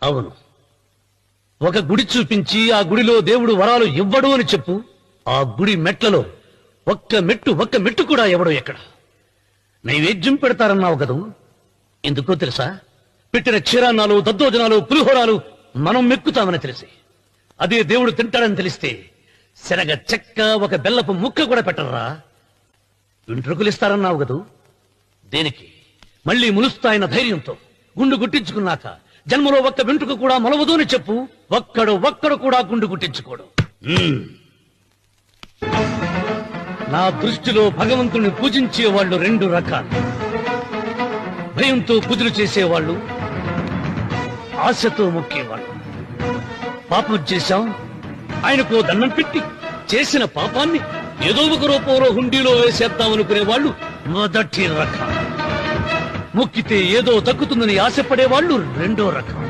అవును, ఒక గుడి చూపించి ఆ గుడిలో దేవుడు వరాలు ఇవ్వడు అని చెప్పు. ఆ గుడి మెట్లలో ఒక్క మెట్టు కూడా ఎవడో ఎక్కడ. నైవేద్యం పెడతారన్నావు కదూ, ఎందుకో తెలుసా? పెట్టిన క్షీరాన్నాలు, దద్దోజనాలు, పులిహోరాలు మనం మెక్కుతామని తెలిసి, అదే దేవుడు తింటాడని తెలిస్తే శనగ చెక్క, ఒక బెల్లపు ముక్క కూడా పెట్టరా. వెంట్రుకలిస్తారన్నావు కదూ, దేనికి? మళ్ళీ ములుస్తాయన్న ధైర్యంతో గుండు గుట్టించుకున్నాక జన్మలో ఒక్క వెంట్రుక కూడా మొలవదు అని చెప్పు. ఒక్కడు కూడా గుండు గుట్టించుకోడు. నా దృష్టిలో భగవంతుని పూజించే వాళ్ళు రెండు రకాలు. భయంతో పూజలు చేసేవాళ్ళు, ఆశతో మొక్కేవాళ్ళు. పాపం చేశాం, ఆయనకు దండం పెట్టి చేసిన పాపాన్ని ఏదో ఒక రూపంలో హుండీలో వేసేద్దామనుకునే వాళ్ళు మొదటి రకం. మొక్కితే ఏదో దక్కుతుందని ఆశపడేవాళ్ళు రెండో రకం.